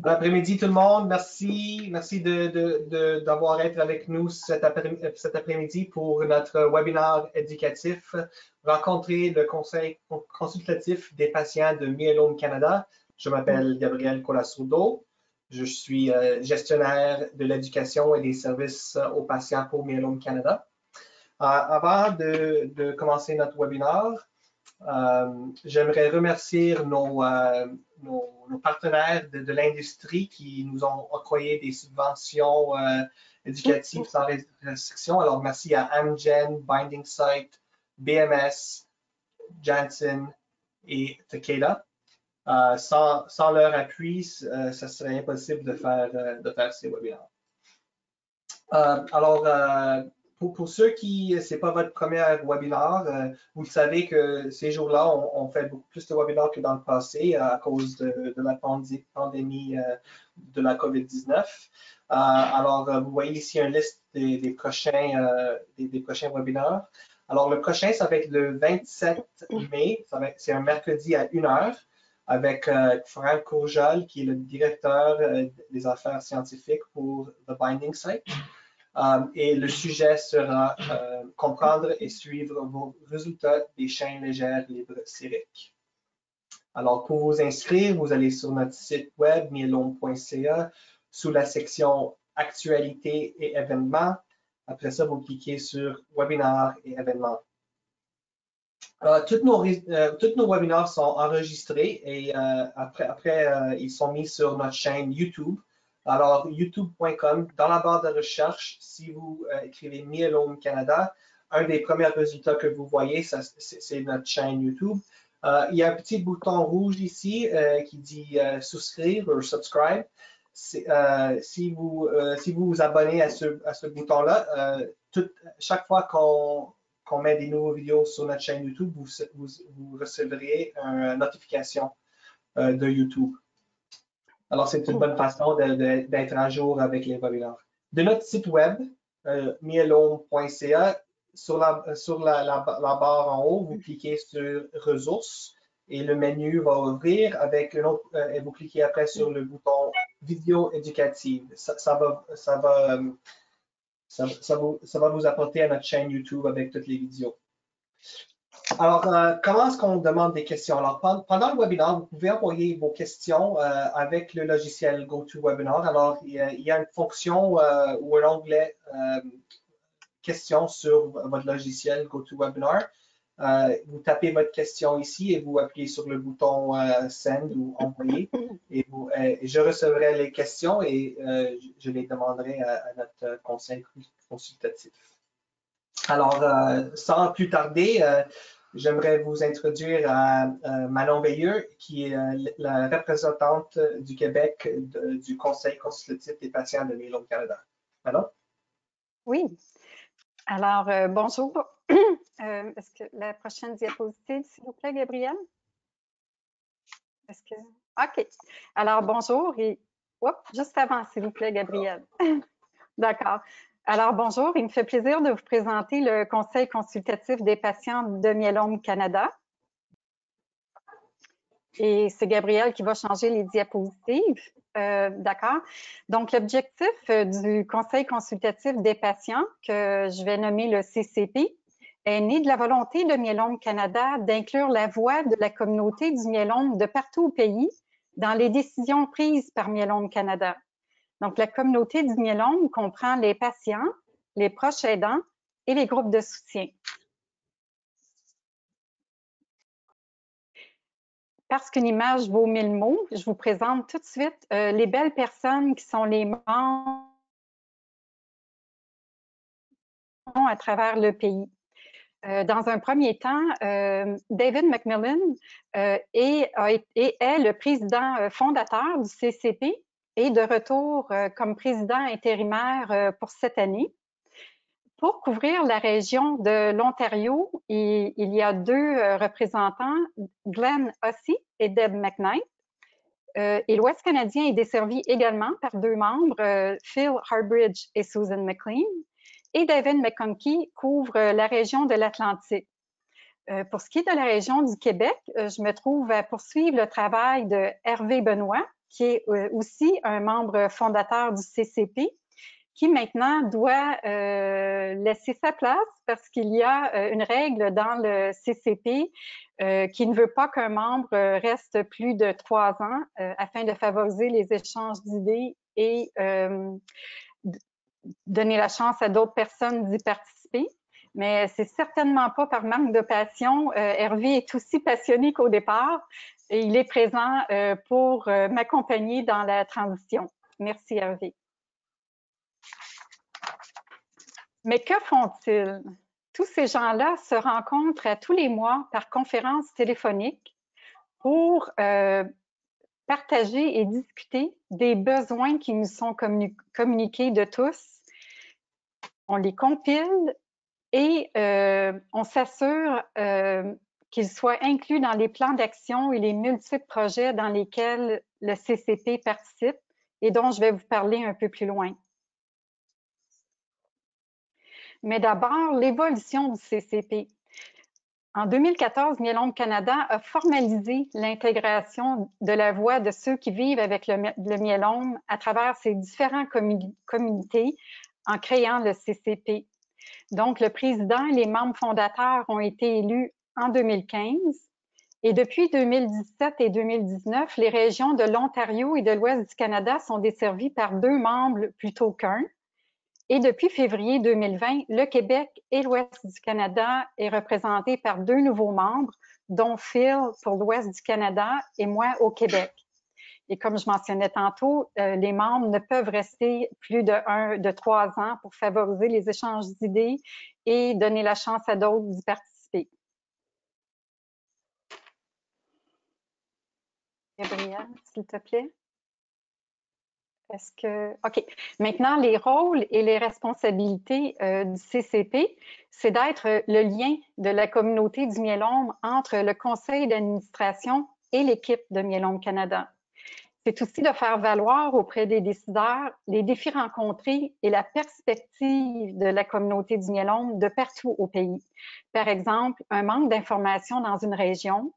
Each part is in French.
Bon après-midi tout le monde. Merci d'avoir été avec nous cet après-midi pour notre webinaire éducatif Rencontrer le Conseil consultatif des patients de Myélome Canada. Je m'appelle Gabriel Colasurdo. Je suis gestionnaire de l'éducation et des services aux patients pour Myélome Canada. Avant de commencer notre webinaire, j'aimerais remercier nos partenaires de l'industrie qui nous ont octroyé des subventions éducatives sans restriction. Alors, merci à Amgen, Binding Site, BMS, Janssen et Takeda. Sans leur appui, ça serait impossible de faire ces webinaires. Pour ceux qui, c'est pas votre premier webinaire, vous savez que ces jours-là, on fait beaucoup plus de webinaires que dans le passé à cause de la pandémie de la COVID-19. Vous voyez ici une liste des prochains webinaires. Alors, le prochain, ça va être le 27 mai. C'est un mercredi à 1h avec Franck Courjol, qui est le directeur des affaires scientifiques pour The Binding Site. Et le sujet sera comprendre et suivre vos résultats des chaînes légères libres sériques. Alors, pour vous inscrire, vous allez sur notre site web myelome.ca sous la section Actualités et événements. Après ça, vous cliquez sur Webinaires et événements. Tous nos webinaires sont enregistrés et après ils sont mis sur notre chaîne YouTube. Alors, youtube.com, dans la barre de recherche, si vous écrivez Myélome Canada, un des premiers résultats que vous voyez, c'est notre chaîne YouTube. Il y a un petit bouton rouge ici qui dit souscrire ou subscribe. Si vous vous abonnez à ce bouton-là, chaque fois qu'on met des nouvelles vidéos sur notre chaîne YouTube, vous recevrez une notification de YouTube. Alors, c'est une bonne façon d'être à jour avec les webinaires. De notre site web, myelome.ca, sur la barre en haut, vous cliquez sur Ressources et le menu va ouvrir avec un autre, et vous cliquez après sur le bouton Vidéo éducative. Ça va vous apporter à notre chaîne YouTube avec toutes les vidéos. Alors, comment est-ce qu'on demande des questions? Alors, pendant le webinaire, vous pouvez envoyer vos questions avec le logiciel GoToWebinar. Alors, il y a une fonction ou un onglet questions sur votre logiciel GoToWebinar. Vous tapez votre question ici et vous appuyez sur le bouton Send ou Envoyer. Et je recevrai les questions et je les demanderai à notre conseil consultatif. Alors, sans plus tarder, j'aimerais vous introduire à Manon Veilleux, qui est la représentante du Québec du Conseil consultatif des patients de Myélome Canada. Manon? Oui. Alors, bonjour. Est-ce que la prochaine diapositive, s'il vous plaît, Gabriel? Est-ce que... OK. Alors, bonjour. Et juste avant, s'il vous plaît, Gabriel. D'accord. Alors, bonjour. Il me fait plaisir de vous présenter le Conseil consultatif des patients de Myélome Canada. Et c'est Gabriel qui va changer les diapositives. D'accord. Donc, l'objectif du Conseil consultatif des patients, que je vais nommer le CCP, est né de la volonté de Myélome Canada d'inclure la voix de la communauté du myélome de partout au pays dans les décisions prises par Myélome Canada. Donc, la communauté du myélome comprend les patients, les proches aidants et les groupes de soutien. Parce qu'une image vaut 1000 mots, je vous présente tout de suite les belles personnes qui sont les membres à travers le pays. Dans un premier temps, David McMillan est le président fondateur du CCP et de retour comme président intérimaire pour cette année. Pour couvrir la région de l'Ontario, il y a deux représentants, Glenn Hussey et Deb McKnight. Et l'Ouest canadien est desservi également par deux membres, Phil Harbridge et Susan McLean. Et David McConkey couvre la région de l'Atlantique. Pour ce qui est de la région du Québec, je me trouve à poursuivre le travail de Hervé Benoît, qui est aussi un membre fondateur du CCP, qui maintenant doit laisser sa place parce qu'il y a une règle dans le CCP qui ne veut pas qu'un membre reste plus de 3 ans afin de favoriser les échanges d'idées et donner la chance à d'autres personnes d'y participer. Mais c'est certainement pas par manque de passion. Hervé est aussi passionné qu'au départ et il est présent pour m'accompagner dans la transition. Merci Hervé. Mais que font-ils? Tous ces gens-là se rencontrent tous les mois par conférence téléphonique pour partager et discuter des besoins qui nous sont communiqués de tous. On les compile et on s'assure qu'ils soient inclus dans les plans d'action et les multiples projets dans lesquels le CCP participe et dont je vais vous parler un peu plus loin. Mais d'abord, l'évolution du CCP. En 2014, Myélome Canada a formalisé l'intégration de la voix de ceux qui vivent avec le myélome à travers ses différents communautés en créant le CCP. Donc, le président et les membres fondateurs ont été élus en 2015 et depuis 2017 et 2019, les régions de l'Ontario et de l'Ouest du Canada sont desservies par 2 membres plutôt qu'un. Et depuis février 2020, le Québec et l'Ouest du Canada est représenté par 2 nouveaux membres, dont Phil pour l'Ouest du Canada et moi au Québec. Et comme je mentionnais tantôt, les membres ne peuvent rester plus de 3 ans pour favoriser les échanges d'idées et donner la chance à d'autres d'y participer. Gabrielle, s'il te plaît. OK. Maintenant, les rôles et les responsabilités du CCP, c'est d'être le lien de la communauté du myélome entre le conseil d'administration et l'équipe de Myélome Canada. C'est aussi de faire valoir auprès des décideurs les défis rencontrés et la perspective de la communauté du myélome de partout au pays. Par exemple, un manque d'informations dans une région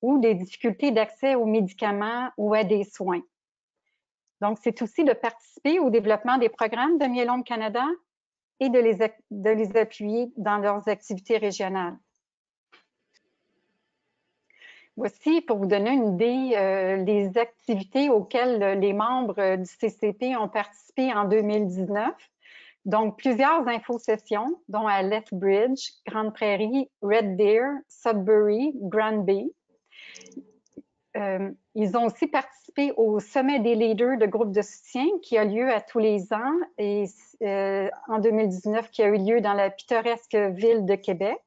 ou des difficultés d'accès aux médicaments ou à des soins. Donc, c'est aussi de participer au développement des programmes de Myélome Canada et de les appuyer dans leurs activités régionales. Voici, pour vous donner une idée, les activités auxquelles les membres du CCP ont participé en 2019. Donc, plusieurs infosessions, dont à Lethbridge, Grande Prairie, Red Deer, Sudbury, Granby. Ils ont aussi participé au Sommet des leaders de groupes de soutien qui a lieu à tous les ans et en 2019 qui a eu lieu dans la pittoresque ville de Québec.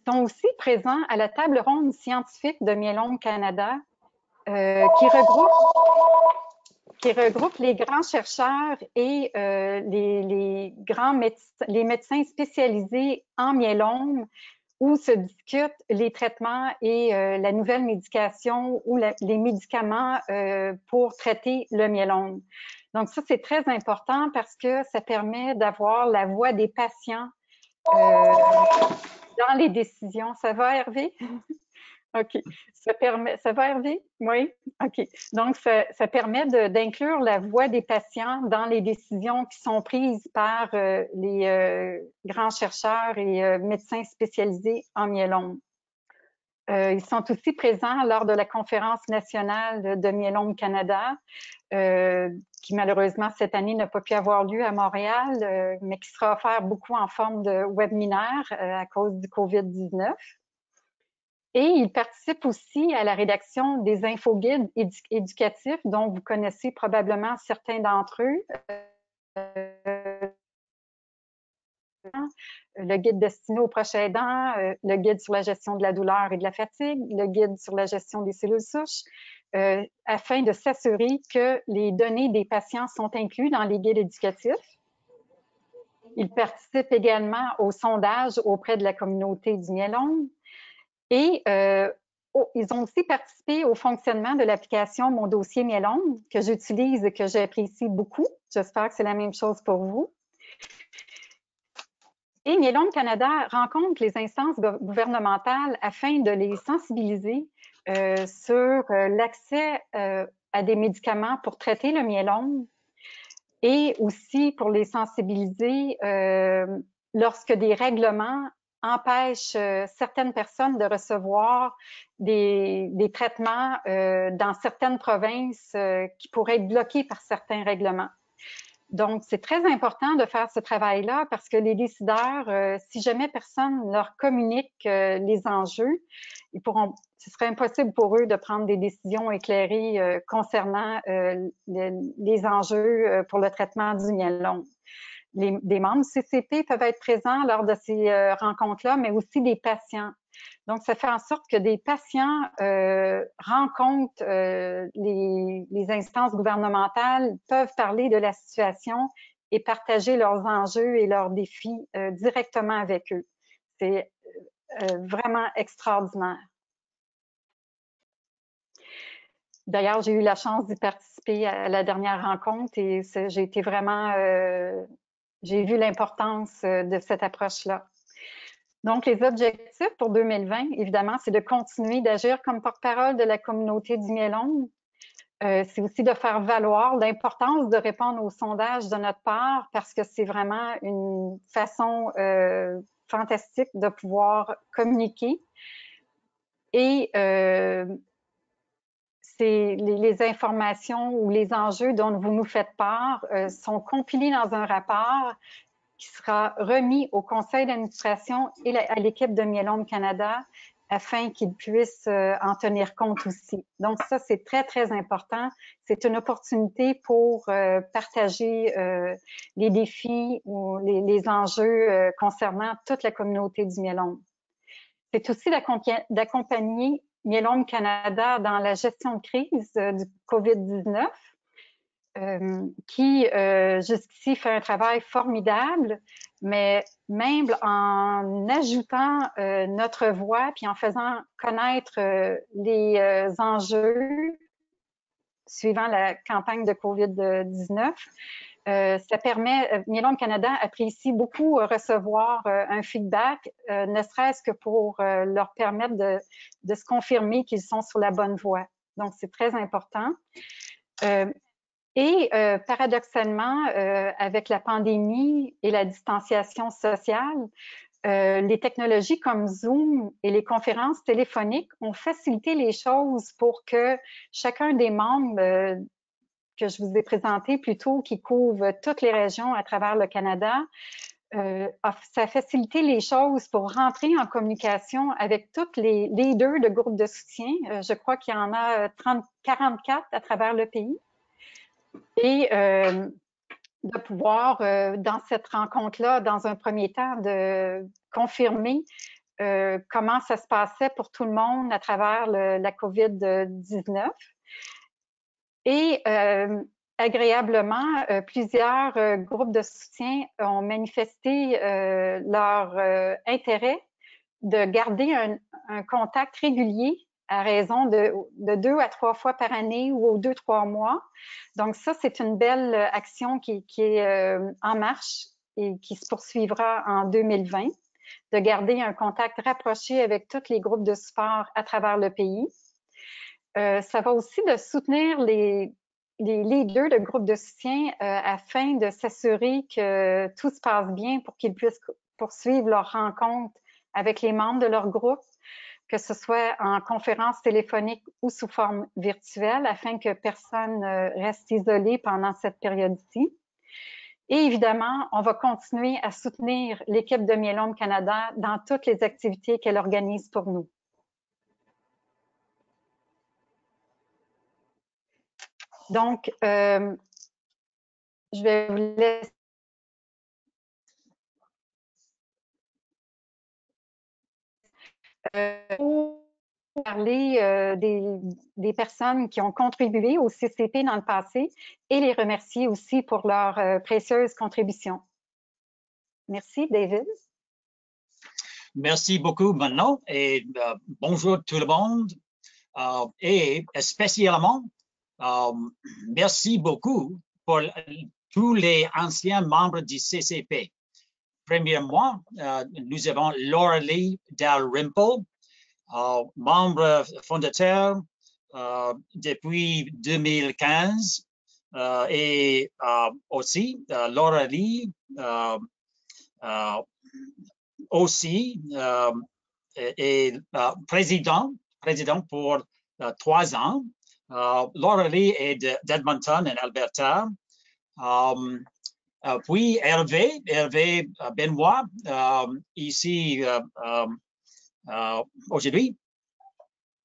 Ils sont aussi présents à la table ronde scientifique de Myélome Canada qui regroupe les grands chercheurs et les médecins spécialisés en myélome où se discutent les traitements et la nouvelle médication ou les médicaments pour traiter le myélome. Donc ça, c'est très important parce que ça permet d'avoir la voix des patients dans les décisions. Ça va, Hervé? OK. Ça va, Hervé? Oui? OK. Donc, ça permet d'inclure la voix des patients dans les décisions qui sont prises par les grands chercheurs et médecins spécialisés en myélome. Ils sont aussi présents lors de la conférence nationale de Myélome Canada, qui malheureusement cette année n'a pas pu avoir lieu à Montréal, mais qui sera offert beaucoup en forme de webinaire à cause du COVID-19. Et il participe aussi à la rédaction des infoguides éducatifs dont vous connaissez probablement certains d'entre eux. Le guide destiné aux proches aidants, le guide sur la gestion de la douleur et de la fatigue, le guide sur la gestion des cellules souches, afin de s'assurer que les données des patients sont incluses dans les guides éducatifs. Il participe également au sondage auprès de la communauté du myélome. Et ils ont aussi participé au fonctionnement de l'application Mon dossier myélome, que j'utilise et que j'apprécie beaucoup. J'espère que c'est la même chose pour vous. Et Myélome Canada rencontre les instances gouvernementales afin de les sensibiliser sur l'accès à des médicaments pour traiter le myélome et aussi pour les sensibiliser lorsque des règlements empêchent certaines personnes de recevoir des traitements dans certaines provinces qui pourraient être bloqués par certains règlements. Donc, c'est très important de faire ce travail-là parce que les décideurs, si jamais personne leur communique les enjeux, ce serait impossible pour eux de prendre des décisions éclairées concernant les enjeux pour le traitement du myélome. Des membres du CCP peuvent être présents lors de ces rencontres-là, mais aussi des patients. Donc, ça fait en sorte que des patients rencontrent les instances gouvernementales, peuvent parler de la situation et partager leurs enjeux et leurs défis directement avec eux. C'est vraiment extraordinaire. D'ailleurs, j'ai eu la chance d'y participer à la dernière rencontre et j'ai été vraiment... j'ai vu l'importance de cette approche-là. Donc, les objectifs pour 2020, évidemment, c'est de continuer d'agir comme porte-parole de la communauté du myélome. C'est aussi de faire valoir l'importance de répondre aux sondages de notre part parce que c'est vraiment une façon fantastique de pouvoir communiquer. Et les informations ou les enjeux dont vous nous faites part sont compilés dans un rapport qui sera remis au conseil d'administration et à l'équipe de Myélome Canada afin qu'ils puissent en tenir compte aussi. Donc ça, c'est très, très important. C'est une opportunité pour partager les défis ou les enjeux concernant toute la communauté du myélome. C'est aussi d'accompagner Myélome Canada dans la gestion de crise du COVID-19, qui jusqu'ici fait un travail formidable, mais même en ajoutant notre voix puis en faisant connaître les enjeux suivant la campagne de COVID-19, ça permet, Myélome Canada apprécie beaucoup recevoir un feedback, ne serait-ce que pour leur permettre de se confirmer qu'ils sont sur la bonne voie. Donc, c'est très important. Et paradoxalement, avec la pandémie et la distanciation sociale, les technologies comme Zoom et les conférences téléphoniques ont facilité les choses pour que chacun des membres que je vous ai présentés plus tôt, qui couvrent toutes les régions à travers le Canada, ça a facilité les choses pour rentrer en communication avec tous les leaders de groupes de soutien. Je crois qu'il y en a 44 à travers le pays. Et de pouvoir, dans cette rencontre-là, dans un premier temps, de confirmer comment ça se passait pour tout le monde à travers la COVID-19. Et agréablement, plusieurs groupes de soutien ont manifesté leur intérêt de garder un contact régulier à raison de 2 à 3 fois par année ou aux 2-3 mois. Donc ça, c'est une belle action qui est en marche et qui se poursuivra en 2020, de garder un contact rapproché avec tous les groupes de support à travers le pays. Ça va aussi de soutenir les leaders de groupes de soutien afin de s'assurer que tout se passe bien pour qu'ils puissent poursuivre leur rencontre avec les membres de leur groupe, que ce soit en conférence téléphonique ou sous forme virtuelle, afin que personne reste isolé pendant cette période-ci. Et évidemment, on va continuer à soutenir l'équipe de Myélome Canada dans toutes les activités qu'elle organise pour nous. Donc, je vais vous laisser parler des personnes qui ont contribué au CCP dans le passé et les remercier aussi pour leur précieuse contribution. Merci, David. Merci beaucoup, Manon, et bonjour tout le monde. Et spécialement, merci beaucoup pour tous les anciens membres du CCP. Premièrement, nous avons Laura Lee Dalrymple, membre fondateur, depuis 2015 et aussi Laura Lee aussi est président pour 3 ans. Laura Lee est d'Edmonton en Alberta. Puis Hervé Benoit ici aujourd'hui.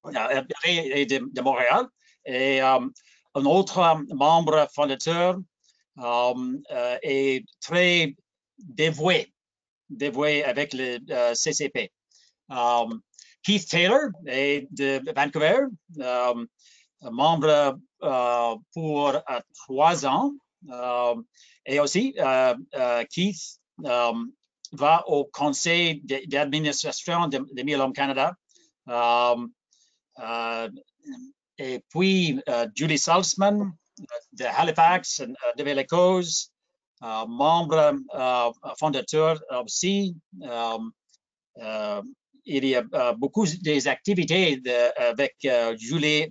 Hervé est de Montréal et un autre membre fondateur est très dévoué avec le CCP. Keith Taylor est de Vancouver, membre pour 3 ans. Et aussi, Keith va au conseil d'administration de Myélome Canada. Et puis, Julie Salzman de Halifax, de Nouvelle-Écosse, membre fondateur aussi. Il y a beaucoup des activités avec Julie,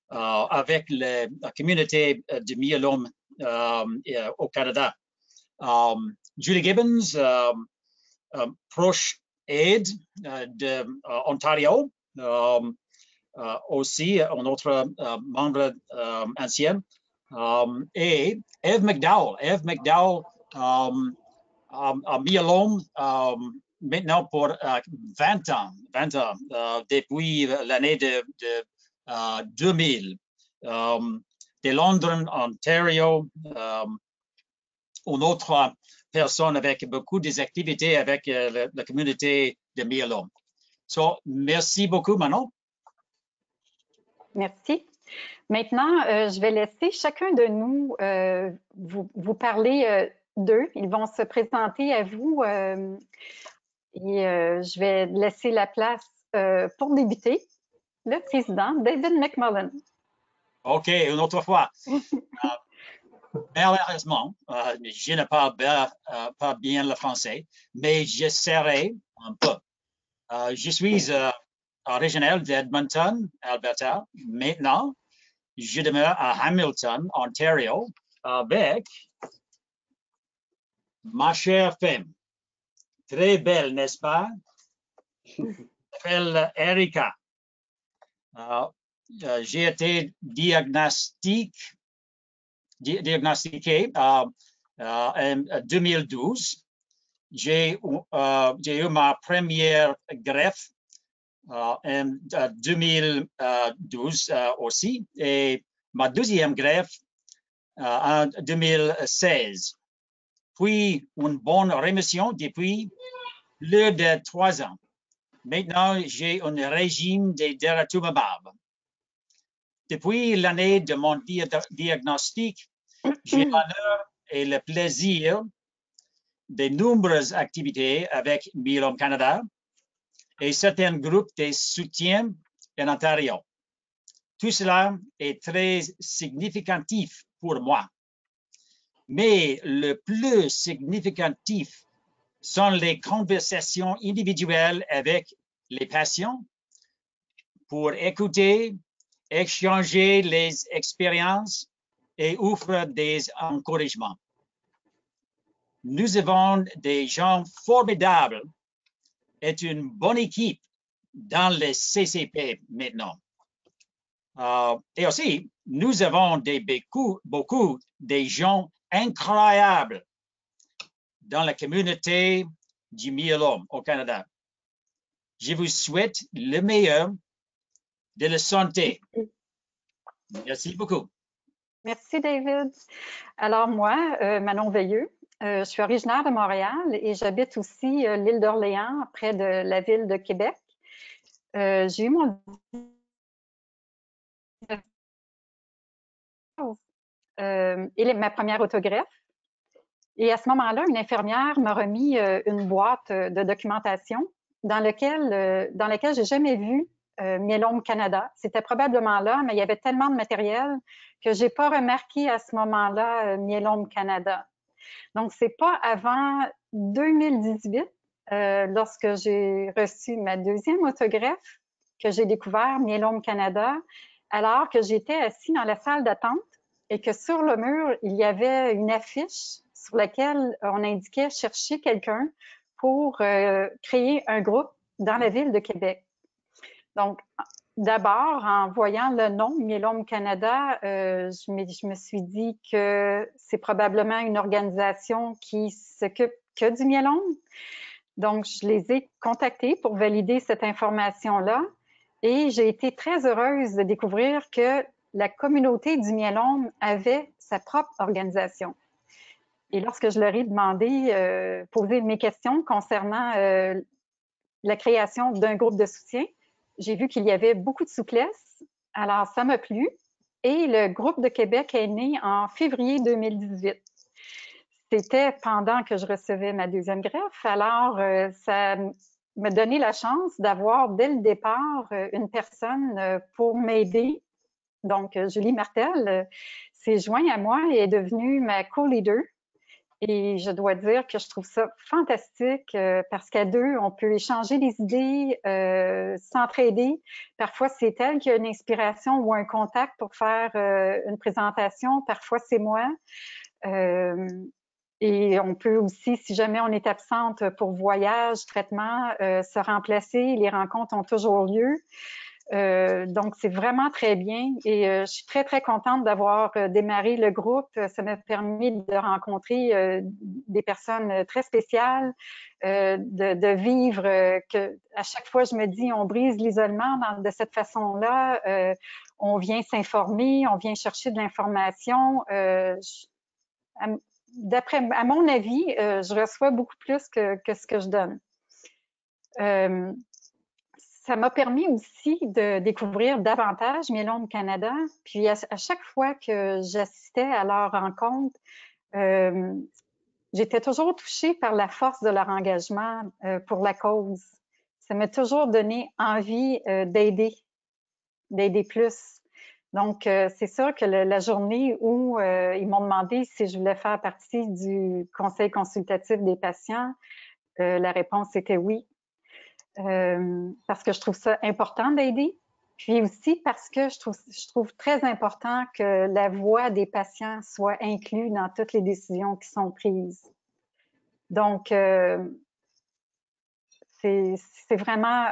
avec la communauté de myélome au Canada. Julie Gibbons, proche aide de Ontario, aussi un autre membre ancien. Et Eve McDowell. Eve McDowell a myélome maintenant pour 20 ans, depuis l'année de 2000. De Londres, Ontario, une autre personne avec beaucoup d'activités avec la communauté de myélome. So, merci beaucoup, Manon. Merci. Maintenant, je vais laisser chacun de nous vous parler d'eux. Ils vont se présenter à vous et je vais laisser la place pour débuter. Le président, David McMullen. OK, une autre fois. Malheureusement, je ne parle pas bien le français, mais j'essaierai un peu. Je suis originaire d'Edmonton, Alberta. Maintenant, je demeure à Hamilton, Ontario, avec ma chère femme. Très belle, n'est-ce pas? Elle s'appelle Erika. J'ai été diagnostiqué en 2012. J'ai eu ma première greffe en 2012 aussi et ma deuxième greffe en 2016. Puis une bonne rémission depuis plus de 3 ans. Maintenant, j'ai un régime de daratumumab. Depuis l'année de mon diagnostic, j'ai l'honneur et le plaisir de nombreuses activités avec Myélome Canada et certains groupes de soutien en Ontario. Tout cela est très significatif pour moi. Mais le plus significatif sont les conversations individuelles avec les patients pour écouter, échanger les expériences et offrir des encouragements. Nous avons des gens formidables et une bonne équipe dans le CCP maintenant. Et aussi, nous avons beaucoup de gens incroyables dans la communauté du myélome au Canada. Je vous souhaite le meilleur de la santé. Merci beaucoup. Merci, David. Alors, moi, Manon Veilleux, je suis originaire de Montréal et j'habite aussi l'île d'Orléans, près de la ville de Québec. J'ai eu mon et ma première autogreffe. Et à ce moment-là, une infirmière m'a remis une boîte de documentation dans laquelle j'ai jamais vu Myélome Canada. C'était probablement là, mais il y avait tellement de matériel que j'ai pas remarqué à ce moment-là Myélome Canada. Donc, c'est pas avant 2018, lorsque j'ai reçu ma deuxième autogreffe, que j'ai découvert Myélome Canada alors que j'étais assis dans la salle d'attente et que sur le mur, il y avait une affiche sur laquelle on indiquait chercher quelqu'un pour créer un groupe dans la ville de Québec. Donc, d'abord, en voyant le nom Myélome Canada, je me suis dit que c'est probablement une organisation qui s'occupe que du myélome. Donc, je les ai contactés pour valider cette information-là et j'ai été très heureuse de découvrir que la communauté du myélome avait sa propre organisation. Et lorsque je leur ai demandé, posé mes questions concernant la création d'un groupe de soutien, j'ai vu qu'il y avait beaucoup de souplesse. Alors, ça m'a plu. Et le groupe de Québec est né en février 2018. C'était pendant que je recevais ma deuxième greffe. Alors, ça m'a donné la chance d'avoir dès le départ une personne pour m'aider. Donc, Julie Martel s'est jointe à moi et est devenue ma co-leader. Et je dois dire que je trouve ça fantastique parce qu'à deux, on peut échanger des idées, s'entraider. Parfois, c'est elle qui a une inspiration ou un contact pour faire une présentation. Parfois, c'est moi. Et on peut aussi, si jamais on est absente pour voyage, traitement, se remplacer. Les rencontres ont toujours lieu. Donc, c'est vraiment très bien et je suis très, très contente d'avoir démarré le groupe. Ça m'a permis de rencontrer des personnes très spéciales, de vivre que à chaque fois, je me dis, on brise l'isolement de cette façon-là. On vient s'informer, on vient chercher de l'information. À mon avis, je reçois beaucoup plus que ce que je donne. Ça m'a permis aussi de découvrir davantage Myélome Canada. Puis à chaque fois que j'assistais à leur rencontre, j'étais toujours touchée par la force de leur engagement pour la cause. Ça m'a toujours donné envie d'aider plus. Donc, c'est sûr que la journée où ils m'ont demandé si je voulais faire partie du conseil consultatif des patients, la réponse était oui. Parce que je trouve ça important d'aider, puis aussi parce que je trouve très important que la voix des patients soit inclue dans toutes les décisions qui sont prises. Donc, c'est vraiment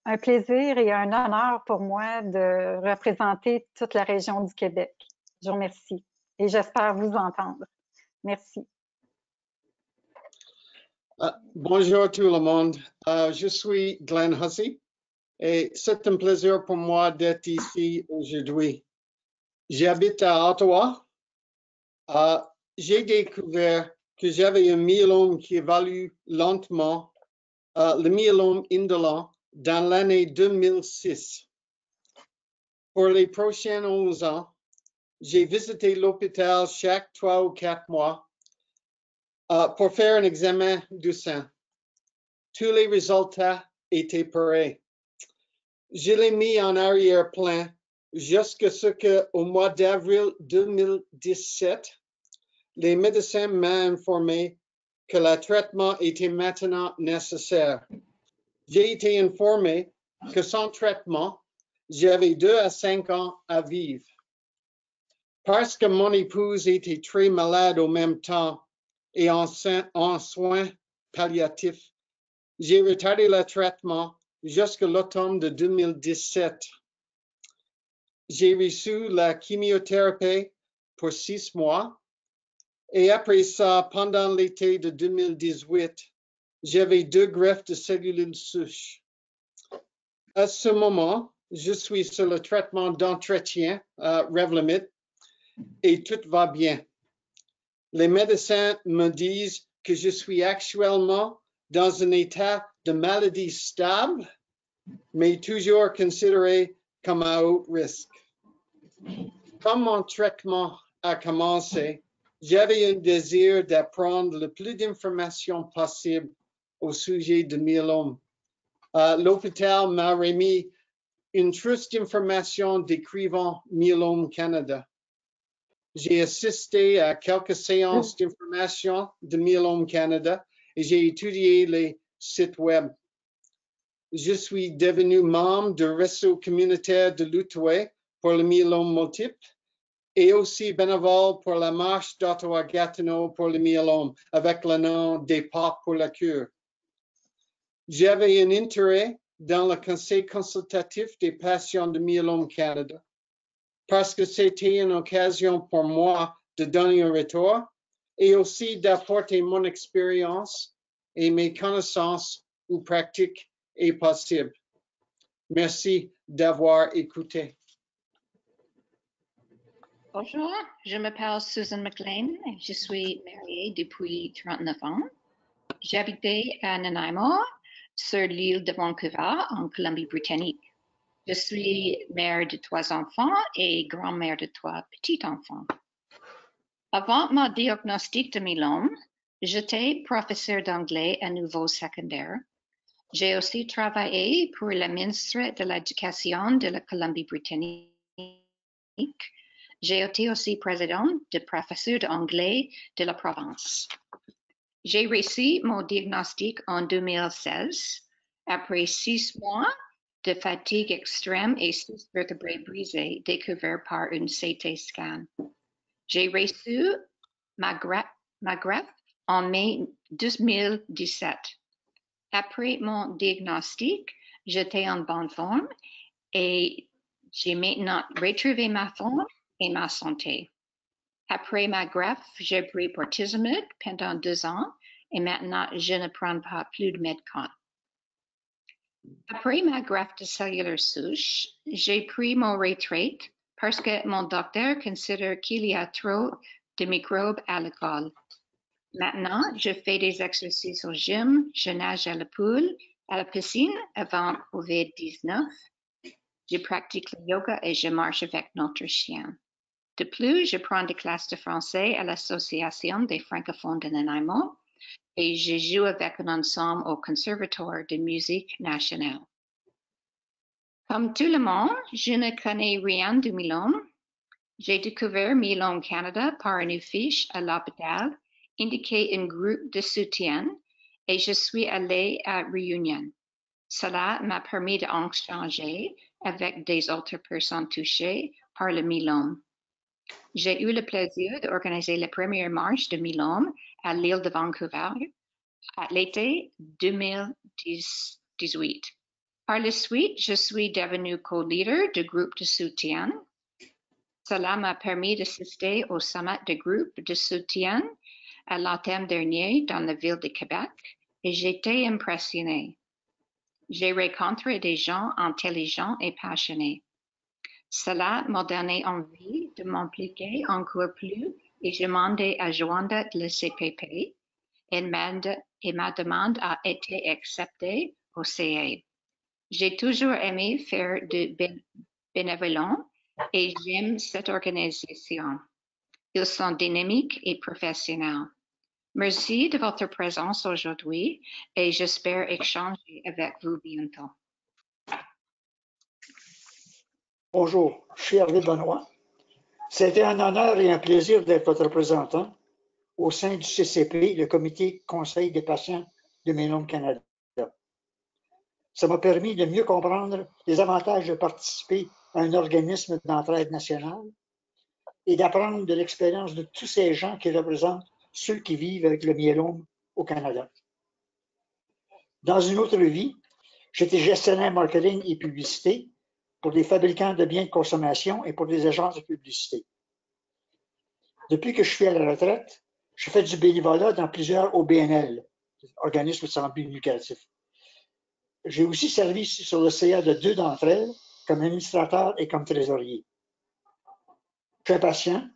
un plaisir et un honneur pour moi de représenter toute la région du Québec. Je vous remercie et j'espère vous entendre. Merci. Bonjour tout le monde, je suis Glenn Hussey et c'est un plaisir pour moi d'être ici aujourd'hui. J'habite à Ottawa. J'ai découvert que j'avais un myélome qui évolue lentement, le myélome indolent, dans l'année 2006. Pour les prochains 11 ans, j'ai visité l'hôpital chaque 3 ou 4 mois pour faire un examen du sang. Tous les résultats étaient pareils. Je l'ai mis en arrière-plan jusqu'à ce qu'au mois d'avril 2017, les médecins m'ont informé que le traitement était maintenant nécessaire. J'ai été informé que sans traitement, j'avais 2 à 5 ans à vivre. Parce que mon épouse était très malade au même temps et en soins palliatifs, j'ai retardé le traitement jusqu'à l'automne de 2017. J'ai reçu la chimiothérapie pour 6 mois et après ça, pendant l'été de 2018, j'avais 2 greffes de cellules souches. À ce moment, je suis sur le traitement d'entretien, Revlimid, et tout va bien. Les médecins me disent que je suis actuellement dans un état de maladie stable, mais toujours considéré comme à haut risque. Quand mon traitement a commencé, j'avais un désir d'apprendre le plus d'informations possible au sujet de myélome. L'hôpital m'a remis une trousse d'informations décrivant Myélome Canada. J'ai assisté à quelques séances d'information de Myélome Canada et j'ai étudié les sites web. je suis devenu membre du réseau communautaire de l'Outaouais pour le myélome multiple et aussi bénévole pour la marche d'Ottawa-Gatineau pour le myélome avec le nom des Pas pour la cure. J'avais un intérêt dans le Conseil consultatif des patients de myélome Canada parce que c'était une occasion pour moi de donner un retour et aussi d'apporter mon expérience et mes connaissances aux pratiques est possible. Merci d'avoir écouté. Bonjour, je m'appelle Susan McLean et je suis mariée depuis 39 ans. J'habitais à Nanaimo, sur l'île de Vancouver, en Colombie-Britannique. Je suis mère de 3 enfants et grand-mère de 3 petits-enfants. Avant mon diagnostic de myélome, j'étais professeur d'anglais à niveau secondaire. J'ai aussi travaillé pour le ministre de l'Éducation de la Colombie-Britannique. J'ai été aussi président de professeur d'anglais de la province. J'ai reçu mon diagnostic en 2016, après 6 mois de fatigue extrême et 6 vertébrés brisés découverts par une CT scan. J'ai reçu ma greffe en mai 2017. Après mon diagnostic, j'étais en bonne forme et j'ai maintenant retrouvé ma forme et ma santé. Après ma greffe, j'ai pris bortezomib pendant 2 ans et maintenant je ne prends pas plus de médicaments. Après ma greffe de cellules souches, j'ai pris mon retraite parce que mon docteur considère qu'il y a trop de microbes à l'école. Maintenant, je fais des exercices au gym, je nage à la pool, à la piscine avant COVID-19. Je pratique le yoga et je marche avec notre chien. De plus, je prends des classes de français à l'Association des francophones de Nanaimo et je joue avec un ensemble au Conservatoire de musique nationale. Comme tout le monde, je ne connais rien du myélome. J'ai découvert Myélome Canada par une affiche à l'hôpital indiquant un groupe de soutien et je suis allée à Réunion. Cela m'a permis d'échanger avec des autres personnes touchées par le myélome. J'ai eu le plaisir d'organiser la première marche de myélome à l'île de Vancouver à l'été 2018. Par la suite, je suis devenue co-leader du groupe de soutien. Cela m'a permis d'assister au sommet de groupe de soutien à l'automne dernier dans la ville de Québec et j'étais impressionnée. J'ai rencontré des gens intelligents et passionnés. Cela m'a donné envie de m'impliquer encore plus et j'ai demandé à Joanda de la CPP et ma demande a été acceptée au CA. J'ai toujours aimé faire du bénévolat et j'aime cette organisation. Ils sont dynamiques et professionnels. Merci de votre présence aujourd'hui et j'espère échanger avec vous bientôt. Bonjour, je suis Hervé Benoît. C'était un honneur et un plaisir d'être votre représentant au sein du CCP, le Comité Conseil des patients de Myélome Canada. Ça m'a permis de mieux comprendre les avantages de participer à un organisme d'entraide nationale et d'apprendre de l'expérience de tous ces gens qui représentent ceux qui vivent avec le myélome au Canada. Dans une autre vie, j'étais gestionnaire marketing et publicité pour des fabricants de biens de consommation et pour des agences de publicité. Depuis que je suis à la retraite, je fais du bénévolat dans plusieurs OBNL, organismes sans but lucratif. J'ai aussi servi sur le CA de 2 d'entre elles, comme administrateur et comme trésorier. Je suis patient,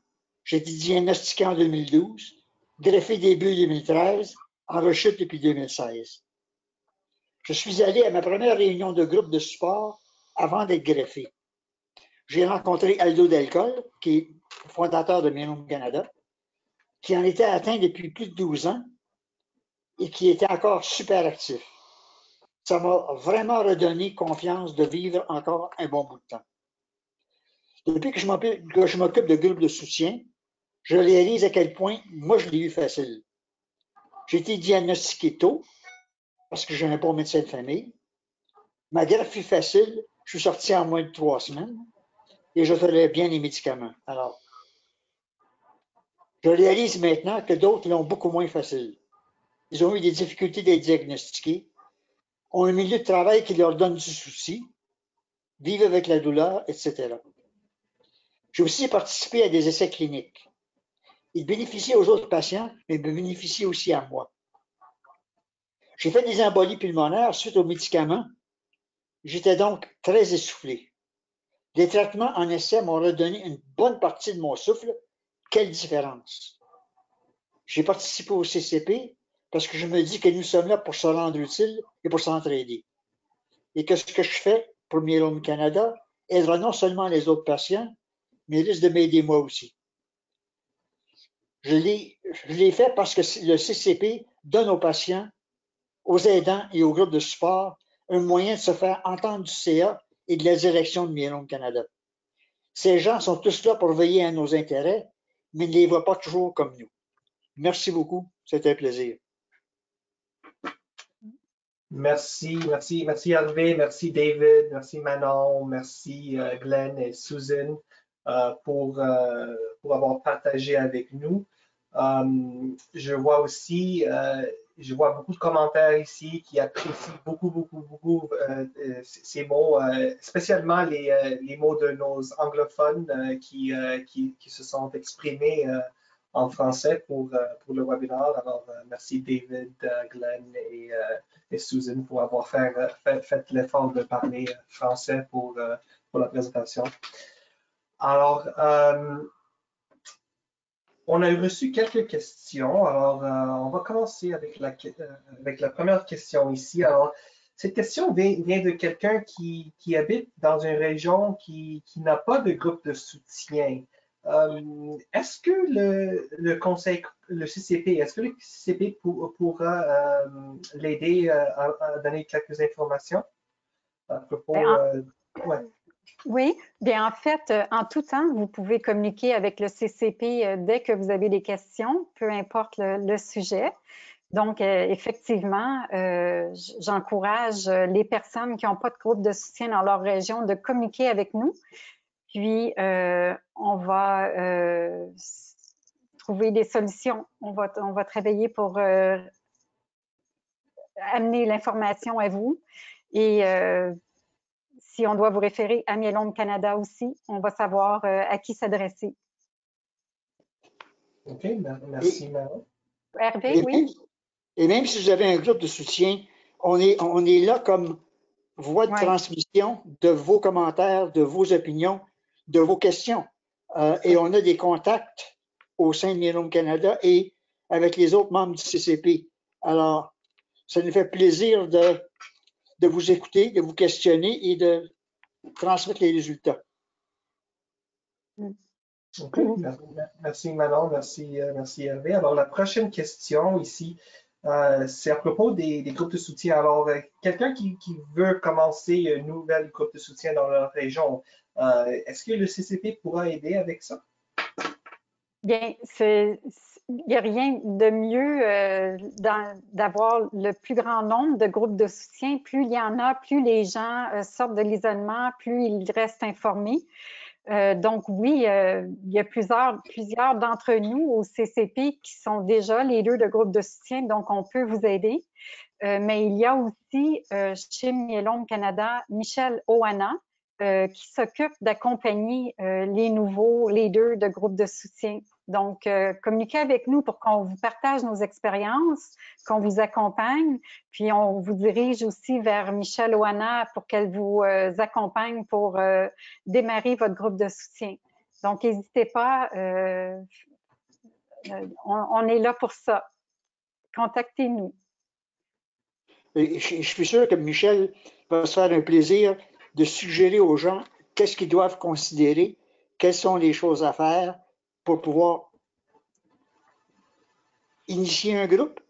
j'ai été diagnostiqué en 2012, greffé début 2013, en rechute depuis 2016. Je suis allé à ma première réunion de groupe de support avant d'être greffé. J'ai rencontré Aldo Delcol, qui est fondateur de Myélome Canada, qui en était atteint depuis plus de 12 ans et qui était encore super actif. Ça m'a vraiment redonné confiance de vivre encore un bon bout de temps. Depuis que je m'occupe de groupes de soutien, je réalise à quel point moi je l'ai eu facile. J'ai été diagnostiqué tôt parce que je n'ai pas de médecin de famille. Ma greffe fut facile. Je suis sorti en moins de 3 semaines et je tolère bien les médicaments. Alors, je réalise maintenant que d'autres l'ont beaucoup moins facile. Ils ont eu des difficultés d'être diagnostiqués, ont un milieu de travail qui leur donne du souci, vivent avec la douleur, etc. J'ai aussi participé à des essais cliniques. Ils bénéficient aux autres patients, mais me bénéficient aussi à moi. J'ai fait des embolies pulmonaires suite aux médicaments. J'étais donc très essoufflé. Les traitements en essai m'ont redonné une bonne partie de mon souffle. Quelle différence! J'ai participé au CCP parce que je me dis que nous sommes là pour se rendre utile et pour s'entraider. Et que ce que je fais pour Myélome Canada aidera non seulement les autres patients, mais risque de m'aider moi aussi. Je l'ai fait parce que le CCP donne aux patients, aux aidants et aux groupes de support un moyen de se faire entendre du CA et de la direction de Myélome Canada. Ces gens sont tous là pour veiller à nos intérêts, mais ne les voient pas toujours comme nous. Merci beaucoup, c'était un plaisir. Merci Hervé, merci David, merci Manon, merci Glenn et Susan pour avoir partagé avec nous. Je vois aussi, je vois beaucoup de commentaires ici qui apprécient beaucoup ces mots, spécialement les mots de nos anglophones qui se sont exprimés en français pour le webinaire. Alors, merci David, Glenn et Susan pour avoir fait l'effort de parler français pour la présentation. Alors, on a reçu quelques questions. Alors, on va commencer avec la première question ici. Alors, cette question vient de quelqu'un qui habite dans une région qui n'a pas de groupe de soutien. Est-ce que le conseil, le CCP, est-ce que le CCP pourra l'aider à donner quelques informations à propos? Ouais. Oui, bien en fait, en tout temps, vous pouvez communiquer avec le CCP dès que vous avez des questions, peu importe le sujet. Donc, effectivement, j'encourage les personnes qui n'ont pas de groupe de soutien dans leur région de communiquer avec nous. Puis, on va trouver des solutions. On va travailler pour amener l'information à vous. Et si on doit vous référer à Myélome Canada aussi, on va savoir à qui s'adresser. OK, merci Manon. Hervé, oui? Et même si vous avez un groupe de soutien, on est là comme voie de transmission de vos commentaires, de vos opinions, de vos questions. Et on a des contacts au sein de Myélome Canada et avec les autres membres du CCP. Alors, ça nous fait plaisir de vous écouter, de vous questionner et de transmettre les résultats. OK, merci Manon, merci Hervé. Alors, la prochaine question ici, c'est à propos des groupes de soutien. Alors, quelqu'un qui veut commencer un nouvel groupe de soutien dans leur région, est-ce que le CCP pourra aider avec ça? Bien, il n'y a rien de mieux d'avoir le plus grand nombre de groupes de soutien. Plus il y en a, plus les gens sortent de l'isolement, plus ils restent informés. Donc oui, il y a plusieurs d'entre nous au CCP qui sont déjà leaders de groupes de soutien, donc on peut vous aider. Mais il y a aussi chez Myélome Canada, Michel Oana, qui s'occupe d'accompagner les nouveaux leaders de groupes de soutien. Donc, communiquez avec nous pour qu'on vous partage nos expériences, qu'on vous accompagne, puis on vous dirige aussi vers Michel Oana pour qu'elle vous accompagne pour démarrer votre groupe de soutien. Donc, n'hésitez pas, on est là pour ça. Contactez-nous. Je suis sûr que Michel va se faire un plaisir de suggérer aux gens qu'est-ce qu'ils doivent considérer, quelles sont les choses à faire pour pouvoir initier un groupe.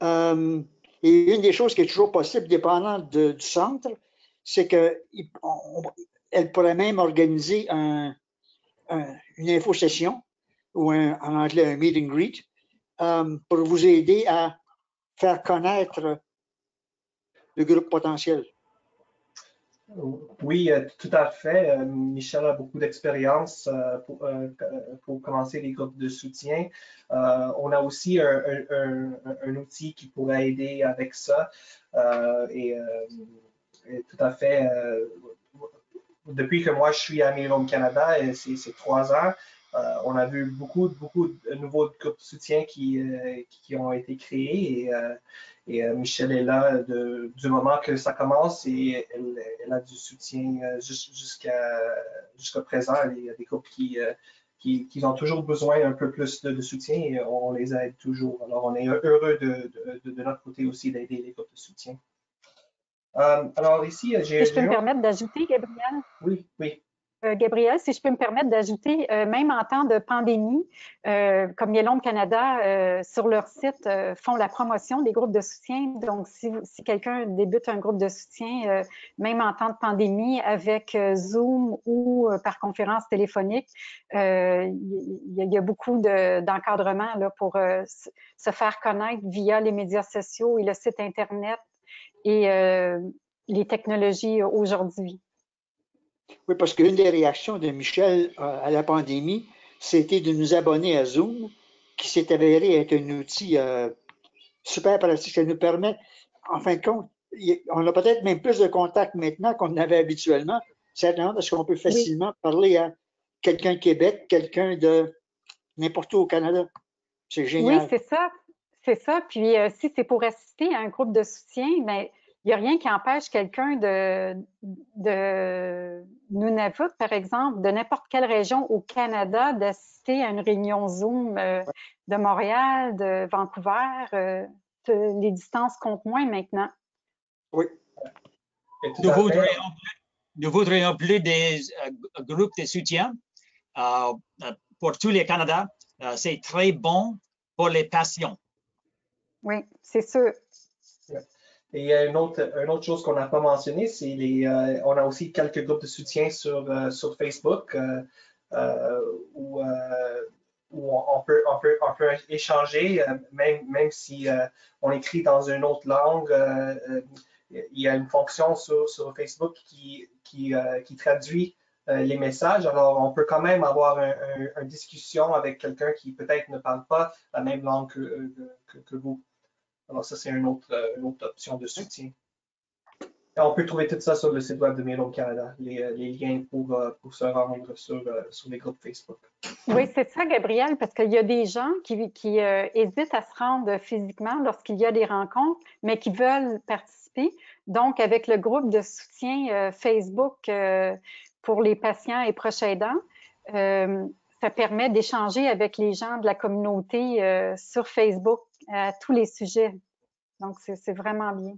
Et une des choses qui est toujours possible, dépendant du centre, c'est qu'elle pourrait même organiser une info-session, ou en anglais un meet and greet, pour vous aider à faire connaître le groupe potentiel. Oui, tout à fait. Michel a beaucoup d'expérience pour commencer les groupes de soutien. On a aussi un outil qui pourrait aider avec ça. Et tout à fait, depuis que moi je suis à Minimum Canada, et c'est 3 ans, on a vu beaucoup de nouveaux groupes de soutien qui ont été créés et Michel est là du moment que ça commence et elle a du soutien jusqu'à présent. Il y a des groupes qui ont toujours besoin un peu plus de soutien et on les aide toujours. Alors on est heureux de notre côté aussi d'aider les groupes de soutien. Alors ici, Si je peux me permettre d'ajouter, Gabriel. Oui, oui. Gabriel, si je peux me permettre d'ajouter, même en temps de pandémie, comme Minimum Canada, sur leur site, font la promotion des groupes de soutien. Donc, si quelqu'un débute un groupe de soutien, même en temps de pandémie, avec Zoom ou par conférence téléphonique, il y a beaucoup d'encadrement là, pour se faire connaître via les médias sociaux et le site Internet et les technologies aujourd'hui. Oui, parce qu'une des réactions de Michel à la pandémie, c'était de nous abonner à Zoom, qui s'est avéré être un outil super pratique. Ça nous permet, en fin de compte, on a peut-être même plus de contacts maintenant qu'on avait habituellement, certainement parce qu'on peut facilement parler à quelqu'un de Québec, quelqu'un de n'importe où au Canada. C'est génial. Oui, c'est ça. C'est ça. Puis, si c'est pour assister à un groupe de soutien, bien, il n'y a rien qui empêche quelqu'un de Nunavut, par exemple, de n'importe quelle région au Canada, d'assister à une réunion Zoom de Montréal, de Vancouver. Les distances comptent moins maintenant. Oui. Nous voudrions plus des groupes de soutien pour tous les Canada. C'est très bon pour les patients. Oui, c'est sûr. Et il y a une autre chose qu'on n'a pas mentionné, c'est on a aussi quelques groupes de soutien sur Facebook où on peut échanger, même si on écrit dans une autre langue. Il y a une fonction sur Facebook qui traduit les messages. Alors, on peut quand même avoir une discussion avec quelqu'un qui peut-être ne parle pas la même langue que vous. Alors, ça, c'est une autre option de soutien. Et on peut trouver tout ça sur le site web de Minimum Canada, les liens pour se rendre sur les groupes Facebook. Oui, c'est ça, Gabriel, parce qu'il y a des gens qui hésitent à se rendre physiquement lorsqu'il y a des rencontres, mais qui veulent participer. Donc, avec le groupe de soutien Facebook pour les patients et proches aidants, ça permet d'échanger avec les gens de la communauté sur Facebook à tous les sujets. Donc, c'est vraiment bien.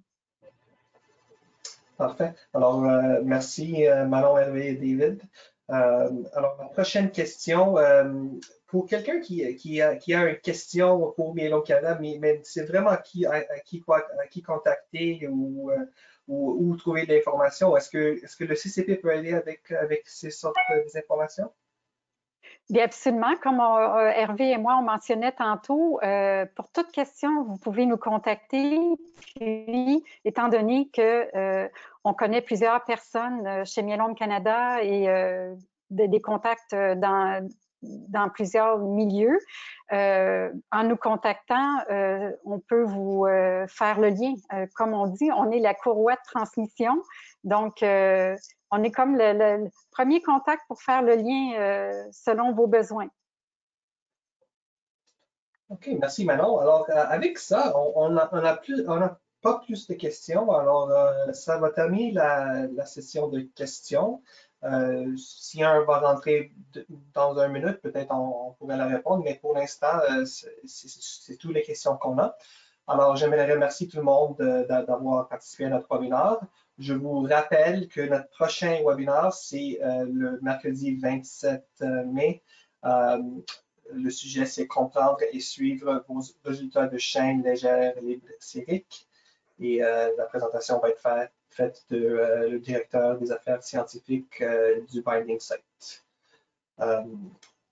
Parfait. Alors, merci Manon, Hervé et David. Alors, la prochaine question, pour quelqu'un qui a une question pour Minimum Canada, mais c'est vraiment à qui contacter ou trouver de l'information. Est-ce que le CCP peut aider avec ces sortes d'informations? Bien, absolument. Comme Hervé et moi, on mentionnait tantôt, pour toute question, vous pouvez nous contacter. Puis, étant donné que on connaît plusieurs personnes chez Minimum Canada et des contacts dans plusieurs milieux, en nous contactant, on peut vous faire le lien. Comme on dit, on est la courroie de transmission. Donc, on est comme le premier contact pour faire le lien selon vos besoins. OK, merci Manon. Alors, avec ça, on n'a pas plus de questions. Alors, ça va terminer la session de questions. Si un va rentrer dans 1 minute, peut-être on pourrait la répondre, mais pour l'instant, c'est toutes les questions qu'on a. Alors, j'aimerais remercier tout le monde d'avoir participé à notre webinaire. Je vous rappelle que notre prochain webinaire, c'est le mercredi 27 mai. Le sujet, c'est comprendre et suivre vos résultats de chaîne légère libre sérique. Et la présentation va être faite le directeur des affaires scientifiques du Binding Site.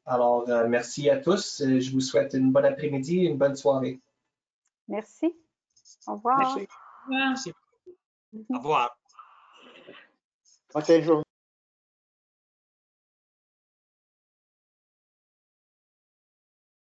Alors, merci à tous. Je vous souhaite une bonne après-midi et une bonne soirée. Merci. Au revoir. Merci. Au revoir. Bonne fin de journée.